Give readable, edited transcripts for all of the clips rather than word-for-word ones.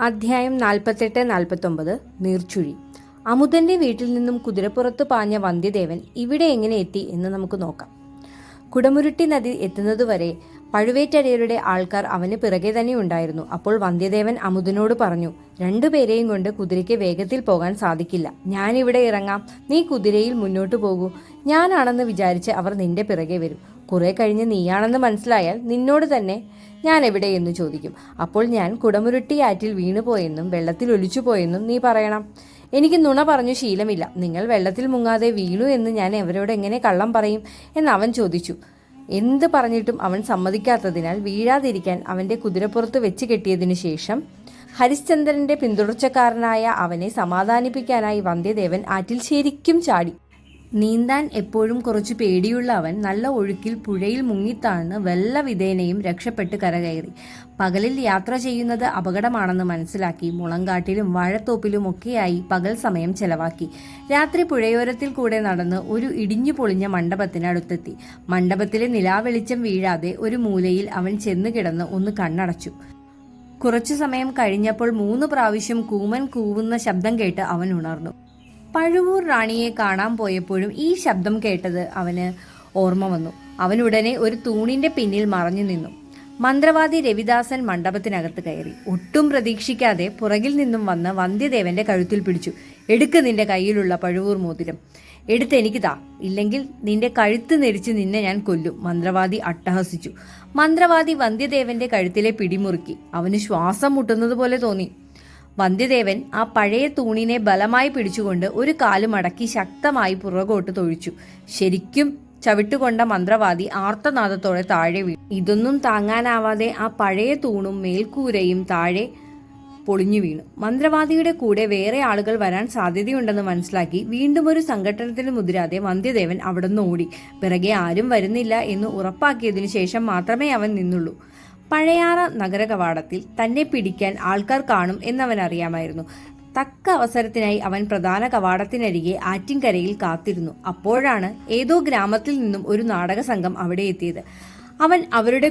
അധ്യായം 48-49 നീർച്ചുഴി. അമുതന്റെ വീട്ടിൽ നിന്നും കുതിരപ്പുറത്ത് പാഞ്ഞ വന്ധ്യദേവൻ ഇവിടെ എങ്ങനെ എത്തി എന്ന് നമുക്ക് നോക്കാം. കുടമുരുട്ടി നദി എത്തുന്നതുവരെ പഴുവേറ്റരയരുടെ ആൾക്കാർ അവന് പിറകെ തന്നെ ഉണ്ടായിരുന്നു. അപ്പോൾ വന്ധ്യദേവൻ അമുതനോട് പറഞ്ഞു, രണ്ടുപേരെയും കൊണ്ട് കുതിരയ്ക്ക് വേഗത്തിൽ പോകാൻ സാധിക്കില്ല. ഞാനിവിടെ ഇറങ്ങാം, നീ കുതിരയിൽ മുന്നോട്ട് പോകൂ. ഞാനാണെന്ന് വിചാരിച്ച് അവർ നിന്റെ പിറകെ വരും. കുറെ കഴിഞ്ഞ് നീയാണെന്ന് മനസ്സിലായാൽ നിന്നോട് തന്നെ ഞാൻ എവിടെയെന്ന് ചോദിക്കും. അപ്പോൾ ഞാൻ കുടമുരുട്ടി ആറ്റിൽ വീണുപോയെന്നും വെള്ളത്തിൽ ഒലിച്ചുപോയെന്നും നീ പറയണം. എനിക്ക് നുണ പറഞ്ഞു ശീലമില്ല. നിങ്ങൾ വെള്ളത്തിൽ മുങ്ങാതെ വീണു എന്ന് ഞാൻ അവരോട് എങ്ങനെ കള്ളം പറയും എന്ന് അവൻ ചോദിച്ചു. എന്ത് പറഞ്ഞിട്ടും അവൻ സമ്മതിക്കാത്തതിനാൽ വീഴാതിരിക്കാൻ അവൻ്റെ കുതിരപ്പുറത്ത് വെച്ച് കെട്ടിയതിനു ശേഷം ഹരിശ്ചന്ദ്രന്റെ പിന്തുടർച്ചക്കാരനായ അവനെ സമാധാനിപ്പിക്കാനായി വന്ധ്യദേവൻ ആറ്റിൽ ശരിക്കും ചാടി. നീന്താൻ എപ്പോഴും കുറച്ചു പേടിയുള്ള അവൻ നല്ല ഒഴുക്കിൽ പുഴയിൽ മുങ്ങിത്താഴ്ന്ന് വല്ല വിധേനയും രക്ഷപ്പെട്ട് കരകയറി. പകലിൽ യാത്ര ചെയ്യുന്നത് അപകടമാണെന്ന് മനസ്സിലാക്കി മുളങ്കാട്ടിലും വാഴത്തോപ്പിലും ഒക്കെയായി പകൽ സമയം ചെലവാക്കി. രാത്രി പുഴയോരത്തിൽ കൂടെ നടന്ന് ഒരു ഇടിഞ്ഞു പൊളിഞ്ഞ മണ്ഡപത്തിനടുത്തെത്തി. മണ്ഡപത്തിലെ നിലാവെളിച്ചം വീഴാതെ ഒരു മൂലയിൽ അവൻ ചെന്നു കിടന്ന് ഒന്ന് കണ്ണടച്ചു. കുറച്ചു സമയം കഴിഞ്ഞപ്പോൾ 3 പ്രാവശ്യം കൂമൻ കൂവുന്ന ശബ്ദം കേട്ട് അവൻ ഉണർന്നു. പഴുവൂർ റാണിയെ കാണാൻ പോയപ്പോഴും ഈ ശബ്ദം കേട്ടത് അവന് ഓർമ്മ വന്നു. അവനുടനെ ഒരു തൂണിന്റെ പിന്നിൽ മറഞ്ഞു നിന്നു. മന്ത്രവാദി രവിദാസൻ മണ്ഡപത്തിനകത്ത് കയറി. ഒട്ടും പ്രതീക്ഷിക്കാതെ പുറകിൽ നിന്നും വന്ന് വന്ധ്യദേവന്റെ കഴുത്തിൽ പിടിച്ചു. എടുക്ക് നിന്റെ കയ്യിലുള്ള പഴുവൂർ മോതിരം, എടുത്ത് എനിക്ക് താ, ഇല്ലെങ്കിൽ നിന്റെ കഴുത്ത് നെരിച്ച് നിന്നെ ഞാൻ കൊല്ലും, മന്ത്രവാദി അട്ടഹസിച്ചു. മന്ത്രവാദി വന്ധ്യദേവന്റെ കഴുത്തിലെ പിടിമുറുക്കി. അവന് ശ്വാസം മുട്ടുന്നത് പോലെ തോന്നി. വന്ധ്യദേവൻ ആ പഴയ തൂണിനെ ബലമായി പിടിച്ചുകൊണ്ട് ഒരു കാല് മടക്കി ശക്തമായി പുറകോട്ട് തൊഴിച്ചു. ശരിക്കും ചവിട്ടുകൊണ്ട മന്ത്രവാദി ആർത്തനാദത്തോടെ താഴെ വീണു. ഇതൊന്നും താങ്ങാനാവാതെ ആ പഴയ തൂണും മേൽക്കൂരയും താഴെ പൊളിഞ്ഞു വീണു. മന്ത്രവാദിയുടെ കൂടെ വേറെ ആളുകൾ വരാൻ സാധ്യതയുണ്ടെന്ന് മനസ്സിലാക്കി വീണ്ടും ഒരു സംഘട്ടനത്തിന് മുതിരാതെ വന്ധ്യദേവൻ അവിടുന്ന് ഓടി. പിറകെ ആരും വരുന്നില്ല എന്ന് ഉറപ്പാക്കിയതിനു ശേഷം മാത്രമേ അവൻ നിന്നുള്ളൂ. പഴയാറ നഗര കവാടത്തിൽ തന്നെ പിടിക്കാൻ ആൾക്കാർ കാണും എന്നവനറിയാമായിരുന്നു. തക്ക അവസരത്തിനായി അവൻ പ്രധാന കവാടത്തിനരികെ ആറ്റിൻകരയിൽ കാത്തിരുന്നു. അപ്പോഴാണ് ഏതോ ഗ്രാമത്തിൽ നിന്നും ഒരു നാടക സംഘം അവിടെ എത്തിയത്. അവൻ അവരുടെ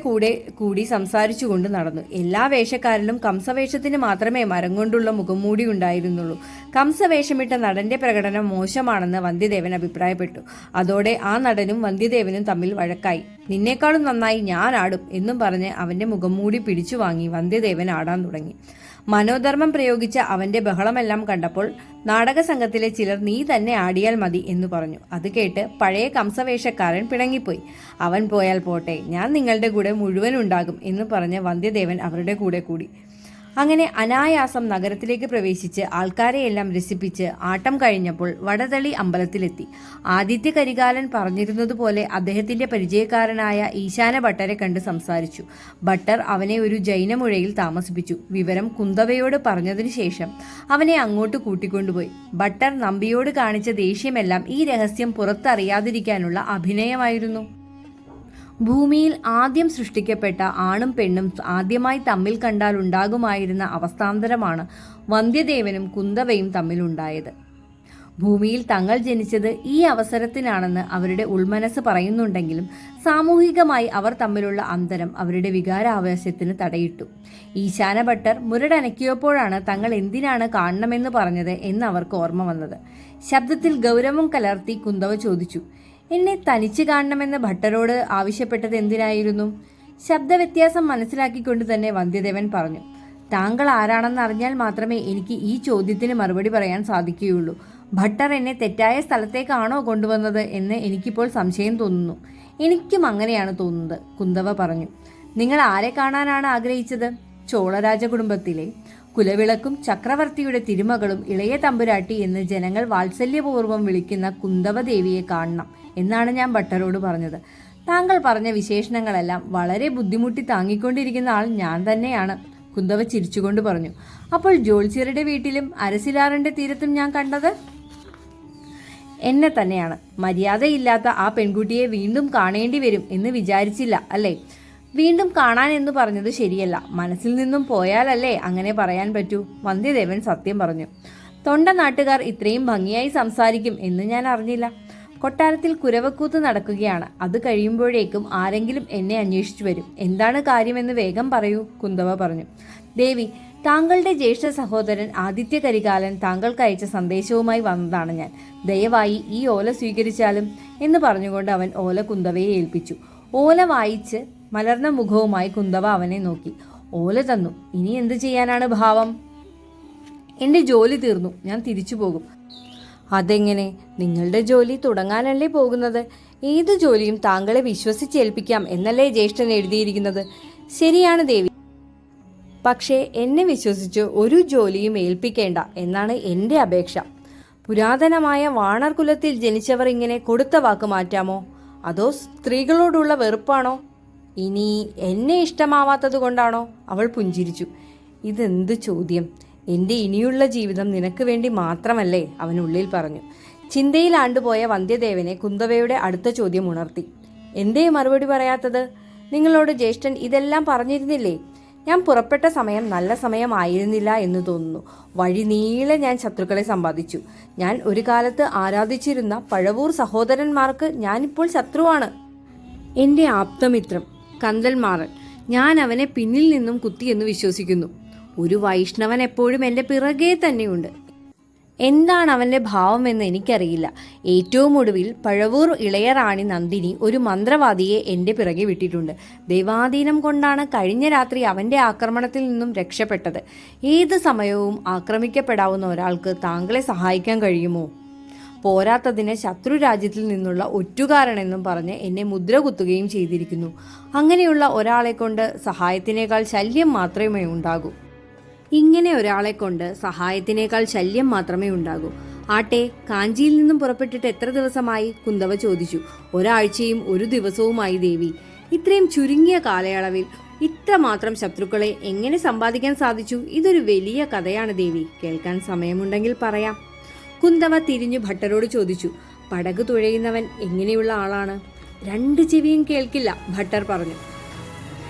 കൂടി സംസാരിച്ചുകൊണ്ട് നടന്നു. എല്ലാ വേഷക്കാരിലും കംസവേഷത്തിന് മാത്രമേ മരം കൊണ്ടുള്ള മുഖംമൂടി ഉണ്ടായിരുന്നുള്ളൂ. കംസവേഷമിട്ട നടന്റെ പ്രകടനം മോശമാണെന്ന് വന്ധ്യദേവൻ അഭിപ്രായപ്പെട്ടു. അതോടെ ആ നടനും വന്ധ്യദേവനും തമ്മിൽ വഴക്കായി. നിന്നേക്കാളും നന്നായി ഞാൻ ആടും എന്നും പറഞ്ഞ് അവന്റെ മുഖംമൂടി പിടിച്ചു വാങ്ങി വന്ധ്യദേവൻ ആടാൻ തുടങ്ങി. മനോധർമ്മം പ്രയോഗിച്ച അവന്റെ ബഹളമെല്ലാം കണ്ടപ്പോൾ നാടക സംഘത്തിലെ ചിലർ നീ തന്നെ ആടിയാൽ മതി എന്ന് പറഞ്ഞു. അത് കേട്ട് പഴയ കംസവേഷക്കാരൻ പിണങ്ങിപ്പോയി. അവൻ പോയാൽ പോട്ടെ, ഞാൻ നിങ്ങളുടെ കൂടെ മുഴുവൻ ഉണ്ടാകും എന്ന് പറഞ്ഞ് വന്ധ്യദേവൻ അവരുടെ കൂടെ കൂടി. അങ്ങനെ അനായാസം നഗരത്തിലേക്ക് പ്രവേശിച്ച് ആൾക്കാരെയെല്ലാം രസിപ്പിച്ച് ആട്ടം കഴിഞ്ഞപ്പോൾ വടതളി അമ്പലത്തിലെത്തി. ആദിത്യ കരികാലൻ പറഞ്ഞിരുന്നതുപോലെ അദ്ദേഹത്തിന്റെ പരിചയക്കാരനായ ഈശാന ഭട്ടരെ കണ്ട് സംസാരിച്ചു. ഭട്ടർ അവനെ ഒരു ജൈനമുഴയിൽ താമസിപ്പിച്ചു. വിവരം കുന്തവയോട് പറഞ്ഞതിനു ശേഷം അവനെ അങ്ങോട്ട് കൂട്ടിക്കൊണ്ടുപോയി. ഭട്ടർ നമ്പിയോട് കാണിച്ച ദേഷ്യമെല്ലാം ഈ രഹസ്യം പുറത്തറിയാതിരിക്കാനുള്ള അഭിനയമായിരുന്നു. ഭൂമിയിൽ ആദ്യം സൃഷ്ടിക്കപ്പെട്ട ആണും പെണ്ണും ആദ്യമായി തമ്മിൽ കണ്ടാൽ ഉണ്ടാകുമായിരുന്ന അവസ്ഥാന്തരമാണ് വന്ധ്യദേവനും കുന്തവയും തമ്മിലുണ്ടായത്. ഭൂമിയിൽ തങ്ങൾ ജനിച്ചത് ഈ അവസരത്തിനാണെന്ന് അവരുടെ ഉൾമനസ് പറയുന്നുണ്ടെങ്കിലും സാമൂഹികമായി അവർ തമ്മിലുള്ള അന്തരം അവരുടെ വികാരാവേശത്തിന് തടയിട്ടു. ഈശാന ഭട്ടർ മുരടനക്കിയപ്പോഴാണ് തങ്ങൾ എന്തിനാണ് കാണണമെന്ന് പറഞ്ഞത് എന്ന് അവർക്ക് ഓർമ്മ വന്നത്. ശബ്ദത്തിൽ ഗൗരവം കലർത്തി കുന്തവ ചോദിച്ചു, എന്നെ തനിച്ച് കാണണമെന്ന് ഭട്ടരോട് ആവശ്യപ്പെട്ടത് എന്തിനായിരുന്നു? ശബ്ദവ്യത്യാസം മനസ്സിലാക്കിക്കൊണ്ട് തന്നെ വന്ധ്യദേവൻ പറഞ്ഞു, താങ്കൾ ആരാണെന്ന് അറിഞ്ഞാൽ മാത്രമേ എനിക്ക് ഈ ചോദ്യത്തിന് മറുപടി പറയാൻ സാധിക്കുകയുള്ളൂ. ഭട്ടർ എന്നെ തെറ്റായ സ്ഥലത്തേക്കാണോ കൊണ്ടുവന്നത് എന്ന് എനിക്കിപ്പോൾ സംശയം തോന്നുന്നു. എനിക്കും അങ്ങനെയാണ് തോന്നുന്നത്, കുന്തവ പറഞ്ഞു. നിങ്ങൾ ആരെ കാണാനാണ് ആഗ്രഹിച്ചത്? ചോളരാജ കുടുംബത്തിലെ കുലവിളക്കും ചക്രവർത്തിയുടെ തിരുമകളും ഇളയ തമ്പുരാട്ടി എന്ന് ജനങ്ങൾ വാത്സല്യപൂർവ്വം വിളിക്കുന്ന കുന്തവദേവിയെ കാണണം എന്നാണ് ഞാൻ ഭട്ടരോട് പറഞ്ഞത്. താങ്കൾ പറഞ്ഞ വിശേഷണങ്ങളെല്ലാം വളരെ ബുദ്ധിമുട്ടി താങ്ങിക്കൊണ്ടിരിക്കുന്ന ആൾ ഞാൻ തന്നെയാണ്, കുന്തവ ചിരിച്ചുകൊണ്ട് പറഞ്ഞു. അപ്പോൾ ജോത്സ്യരുടെ വീട്ടിലും അരസിലാറിന്റെ തീരത്തും ഞാൻ കണ്ടത് എന്നെ തന്നെയാണ്. മര്യാദയില്ലാത്ത ആ പെൺകുട്ടിയെ വീണ്ടും കാണേണ്ടി വരും എന്ന് വിചാരിച്ചില്ല അല്ലേ? വീണ്ടും കാണാൻ എന്ന് പറഞ്ഞത് ശരിയല്ല. മനസ്സിൽ നിന്നും പോയാലല്ലേ അങ്ങനെ പറയാൻ പറ്റൂ. വന്ധ്യദേവൻ സത്യം പറഞ്ഞു. തൊണ്ട നാട്ടുകാർ ഇത്രയും ഭംഗിയായി സംസാരിക്കും എന്ന് ഞാൻ അറിഞ്ഞില്ല. കൊട്ടാരത്തിൽ കുരവക്കൂത്ത് നടക്കുകയാണ്. അത് കഴിയുമ്പോഴേക്കും ആരെങ്കിലും എന്നെ അന്വേഷിച്ചു വരും. എന്താണ് കാര്യമെന്ന് വേഗം പറയൂ, കുന്തവ പറഞ്ഞു. ദേവി, താങ്കളുടെ ജ്യേഷ്ഠ സഹോദരൻ ആദിത്യ കരികാലൻ താങ്കൾക്ക് അയച്ച സന്ദേശവുമായി വന്നതാണ് ഞാൻ. ദയവായി ഈ ഓല സ്വീകരിച്ചാലും എന്ന് പറഞ്ഞുകൊണ്ട് അവൻ ഓല കുന്തവയെ ഏൽപ്പിച്ചു. ഓല വായിച്ച് മലർന്ന മുഖവുമായി കുന്തവ അവനെ നോക്കി. ഓല തന്നു. ഇനി എന്ത് ചെയ്യാനാണ് ഭാവം? എൻ്റെ ജോലി തീർന്നു, ഞാൻ തിരിച്ചു പോകും. അതെങ്ങനെ? നിങ്ങളുടെ ജോലി തുടങ്ങാനല്ലേ പോകുന്നത്? ഏത് ജോലിയും താങ്കളെ വിശ്വസിച്ചേൽപ്പിക്കാം എന്നല്ലേ ജ്യേഷ്ഠൻ എഴുതിയിരിക്കുന്നത്? ശരിയാണ് ദേവി, പക്ഷേ എന്നെ വിശ്വസിച്ച് ഒരു ജോലിയും ഏൽപ്പിക്കേണ്ട എന്നാണ് എൻ്റെ അപേക്ഷ. പുരാതനമായ വാണർ കുലത്തിൽ ജനിച്ചവർ ഇങ്ങനെ കൊടുത്ത വാക്ക് മാറ്റാമോ? അതോ സ്ത്രീകളോടുള്ള വെറുപ്പാണോ? ഇനി എന്നെ ഇഷ്ടമാവാത്തത് കൊണ്ടാണോ? അവൾ പുഞ്ചിരിച്ചു. ഇതെന്ത് ചോദ്യം! എൻ്റെ ഇനിയുള്ള ജീവിതം നിനക്ക് വേണ്ടി മാത്രമല്ലേ, അവനുള്ളിൽ പറഞ്ഞു. ചിന്തയിൽ ആണ്ടുപോയ വന്ധ്യദേവനെ കുന്തവയുടെ അടുത്ത ചോദ്യം ഉണർത്തി. എന്തേ മറുപടി പറയാത്തത്? നിങ്ങളോട് ജ്യേഷ്ഠൻ ഇതെല്ലാം പറഞ്ഞിരുന്നില്ലേ? ഞാൻ പുറപ്പെട്ട സമയം നല്ല സമയമായിരുന്നില്ല എന്ന് തോന്നുന്നു. വഴി നീളെ ഞാൻ ശത്രുക്കളെ സമ്പാദിച്ചു. ഞാൻ ഒരു കാലത്ത് ആരാധിച്ചിരുന്ന പഴവൂർ സഹോദരന്മാർക്ക് ഞാനിപ്പോൾ ശത്രുവാണ്. എൻ്റെ ആപ്തമിത്രം കന്തൽമാറൻ, ഞാൻ അവനെ പിന്നിൽ നിന്നും കുത്തിയെന്ന് വിശ്വസിക്കുന്നു. ഒരു വൈഷ്ണവൻ എപ്പോഴും എൻ്റെ പിറകെ തന്നെയുണ്ട്. എന്താണ് അവൻ്റെ ഭാവമെന്ന് എനിക്കറിയില്ല. ഏറ്റവും ഒടുവിൽ പഴവൂർ ഇളയറാണി നന്ദിനി ഒരു മന്ത്രവാദിയെ എൻ്റെ പിറകെ വിട്ടിട്ടുണ്ട്. ദൈവാധീനം കൊണ്ടാണ് കഴിഞ്ഞ രാത്രി അവൻ്റെ ആക്രമണത്തിൽ നിന്നും രക്ഷപ്പെട്ടത്. ഏത് സമയവും ആക്രമിക്കപ്പെടാവുന്ന ഒരാൾക്ക് താങ്കളെ സഹായിക്കാൻ കഴിയുമോ? പോരാത്തതിന് ശത്രു രാജ്യത്തിൽ നിന്നുള്ള ഒറ്റുകാരനെന്നും പറഞ്ഞ് എന്നെ മുദ്ര കുത്തുകയും ചെയ്തിരിക്കുന്നു. അങ്ങനെയുള്ള ഒരാളെ കൊണ്ട് സഹായത്തിനേക്കാൾ ശല്യം മാത്രമേ ഉണ്ടാകൂ. ഇങ്ങനെ ഒരാളെ കൊണ്ട് സഹായത്തിനേക്കാൾ ശല്യം മാത്രമേ ഉണ്ടാകൂ. ആട്ടെ, കാഞ്ചിയിൽ നിന്നും പുറപ്പെട്ടിട്ട് എത്ര ദിവസമായി? കുന്തവ ചോദിച്ചു. ഒരാഴ്ചയും ഒരു ദിവസവുമായി ദേവി. ഇത്രയും ചുരുങ്ങിയ കാലയളവിൽ ഇത്രമാത്രം ശത്രുക്കളെ എങ്ങനെ സമ്പാദിക്കാൻ സാധിച്ചു? ഇതൊരു വലിയ കഥയാണ് ദേവി. കേൾക്കാൻ സമയമുണ്ടെങ്കിൽ പറയാം. കുന്തവ തിരിഞ്ഞു ഭട്ടരോട് ചോദിച്ചു. പടക് തുഴയുന്നവൻ എങ്ങനെയുള്ള ആളാണ്? രണ്ട് ചെവിയും കേൾക്കില്ല, ഭട്ടർ പറഞ്ഞു.